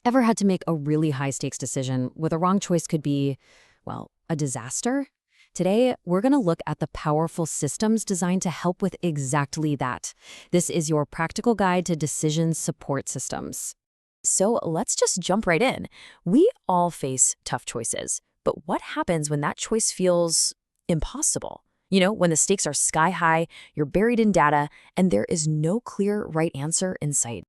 Ever had to make a really high-stakes decision where the wrong choice could be, well, a disaster? Today, we're going to look at the powerful systems designed to help with exactly that. This is your practical guide to decision support systems. So let's just jump right in. We all face tough choices, but what happens when that choice feels impossible? When the stakes are sky high, you're buried in data, and there is no clear right answer in sight.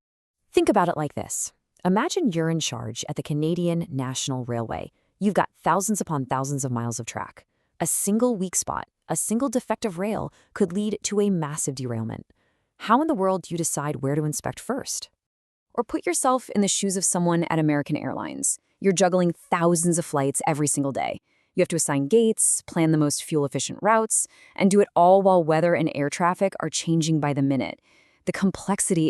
Think about it like this. Imagine you're in charge at the Canadian National Railway. You've got thousands upon thousands of miles of track. A single weak spot, a single defective rail could lead to a massive derailment. How in the world do you decide where to inspect first? Or put yourself in the shoes of someone at American Airlines. You're juggling thousands of flights every single day. You have to assign gates, plan the most fuel-efficient routes, and do it all while weather and air traffic are changing by the minute. The complexity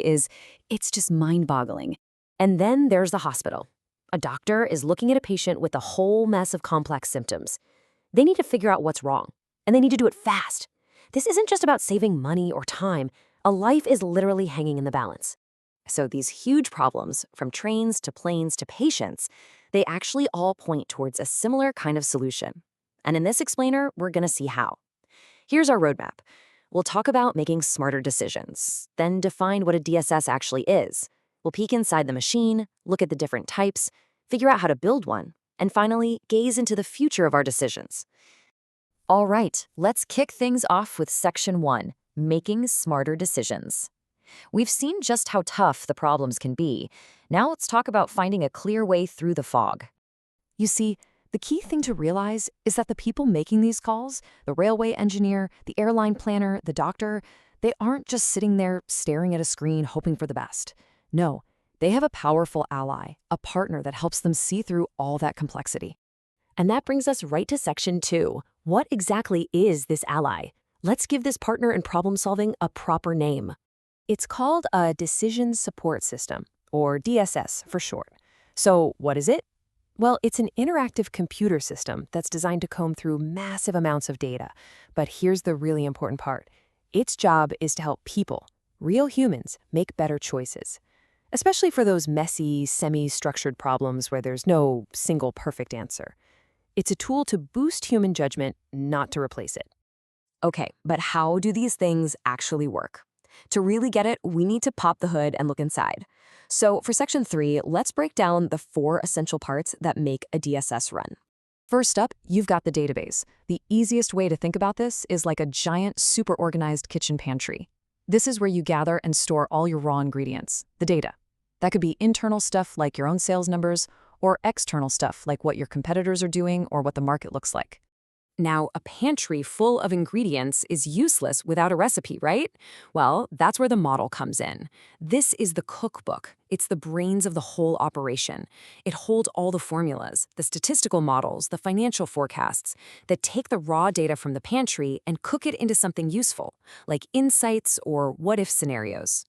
it's just mind-boggling. And then there's the hospital. A doctor is looking at a patient with a whole mess of complex symptoms. They need to figure out what's wrong, and they need to do it fast. This isn't just about saving money or time. A life is literally hanging in the balance. So these huge problems, from trains to planes to patients, they actually all point towards a similar kind of solution. And in this explainer, we're going to see how. Here's our roadmap. We'll talk about making smarter decisions, then define what a DSS actually is. We'll peek inside the machine, look at the different types, figure out how to build one, and finally, gaze into the future of our decisions. All right, let's kick things off with Section 1, Making Smarter Decisions. We've seen just how tough the problems can be. Now let's talk about finding a clear way through the fog. You see, the key thing to realize is that the people making these calls, the railway engineer, the airline planner, the doctor, they aren't just sitting there staring at a screen hoping for the best. No, they have a powerful ally, a partner that helps them see through all that complexity. And that brings us right to Section 2. What exactly is this ally? Let's give this partner in problem solving a proper name. It's called a Decision Support System, or DSS for short. So what is it? Well, it's an interactive computer system that's designed to comb through massive amounts of data. But here's the really important part. Its job is to help people, real humans, make better choices. Especially for those messy, semi-structured problems where there's no single perfect answer. It's a tool to boost human judgment, not to replace it. Okay, but how do these things actually work? To really get it, we need to pop the hood and look inside. So for Section 3, let's break down the 4 essential parts that make a DSS run. First up, you've got the database. The easiest way to think about this is like a giant, super organized kitchen pantry. This is where you gather and store all your raw ingredients, the data. That could be internal stuff like your own sales numbers, or external stuff like what your competitors are doing or what the market looks like. Now, a pantry full of ingredients is useless without a recipe, right? Well, that's where the model comes in. This is the cookbook. It's the brains of the whole operation. It holds all the formulas, the statistical models, the financial forecasts that take the raw data from the pantry and cook it into something useful, like insights or what-if scenarios.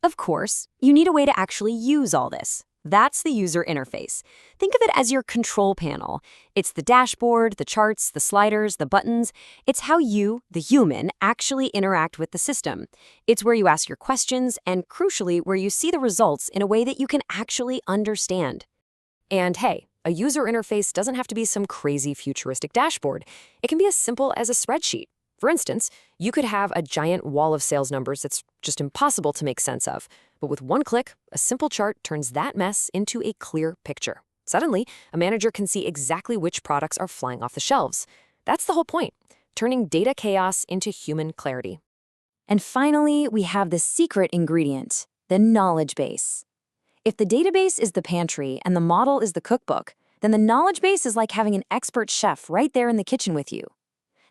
Of course, you need a way to actually use all this. That's the user interface. Think of it as your control panel. It's the dashboard, the charts, the sliders, the buttons. It's how you, the human, actually interact with the system. It's where you ask your questions and, crucially, where you see the results in a way that you can actually understand. And hey, a user interface doesn't have to be some crazy futuristic dashboard. It can be as simple as a spreadsheet. For instance, you could have a giant wall of sales numbers that's just impossible to make sense of. But with one click, a simple chart turns that mess into a clear picture. Suddenly, a manager can see exactly which products are flying off the shelves. That's the whole point, turning data chaos into human clarity. And finally, we have the secret ingredient, the knowledge base. If the database is the pantry and the model is the cookbook, then the knowledge base is like having an expert chef right there in the kitchen with you.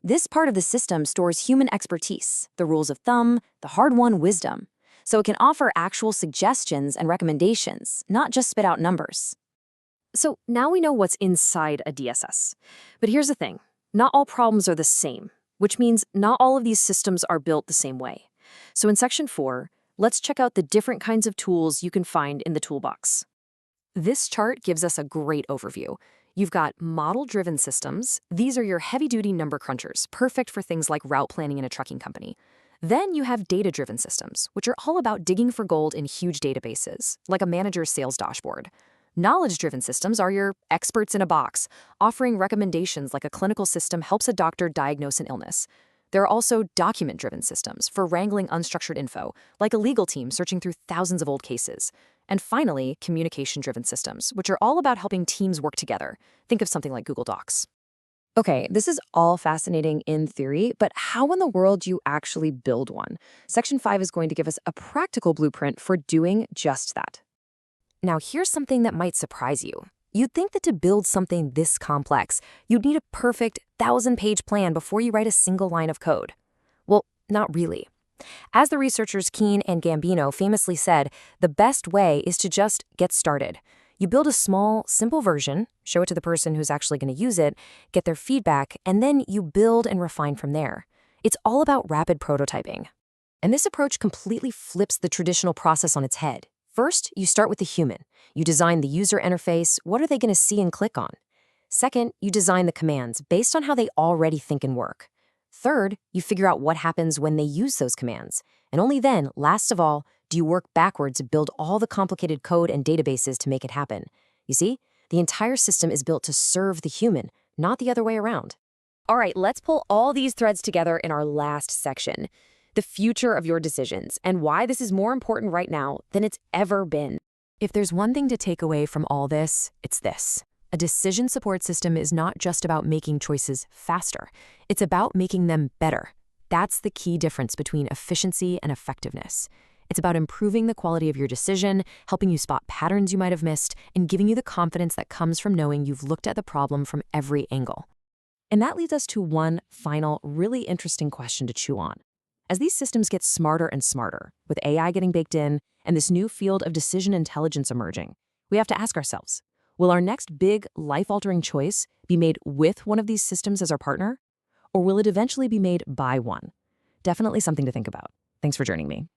This part of the system stores human expertise, the rules of thumb, the hard-won wisdom, so it can offer actual suggestions and recommendations, not just spit out numbers. So now we know what's inside a DSS. But here's the thing, not all problems are the same, which means not all of these systems are built the same way. So in Section 4, let's check out the different kinds of tools you can find in the toolbox. This chart gives us a great overview. You've got model-driven systems. These are your heavy-duty number crunchers, perfect for things like route planning in a trucking company. Then you have data-driven systems, which are all about digging for gold in huge databases, like a manager's sales dashboard. Knowledge-driven systems are your experts in a box, offering recommendations like a clinical system helps a doctor diagnose an illness. There are also document-driven systems for wrangling unstructured info, like a legal team searching through thousands of old cases. And finally, communication-driven systems, which are all about helping teams work together. Think of something like Google Docs. Okay, this is all fascinating in theory, but how in the world do you actually build one? Section 5 is going to give us a practical blueprint for doing just that. Now, here's something that might surprise you. You'd think that to build something this complex, you'd need a perfect 1,000-page plan before you write a single line of code. Well, not really. As the researchers Keene and Gambino famously said, the best way is to just get started. You build a small, simple version, show it to the person who's actually going to use it, get their feedback, and then you build and refine from there. It's all about rapid prototyping. And this approach completely flips the traditional process on its head. First, you start with the human. You design the user interface. What are they going to see and click on? Second, you design the commands based on how they already think and work. Third, you figure out what happens when they use those commands. And only then, last of all, do you work backwards to build all the complicated code and databases to make it happen. You see, the entire system is built to serve the human, not the other way around. All right, let's pull all these threads together in our last section. The future of your decisions and why this is more important right now than it's ever been. If there's one thing to take away from all this, it's this. A decision support system is not just about making choices faster. It's about making them better. That's the key difference between efficiency and effectiveness. It's about improving the quality of your decision, helping you spot patterns you might have missed, and giving you the confidence that comes from knowing you've looked at the problem from every angle. And that leads us to one final, really interesting question to chew on. As these systems get smarter and smarter, with AI getting baked in and this new field of decision intelligence emerging, we have to ask ourselves, will our next big, life-altering choice be made with one of these systems as our partner? Or will it eventually be made by one? Definitely something to think about. Thanks for joining me.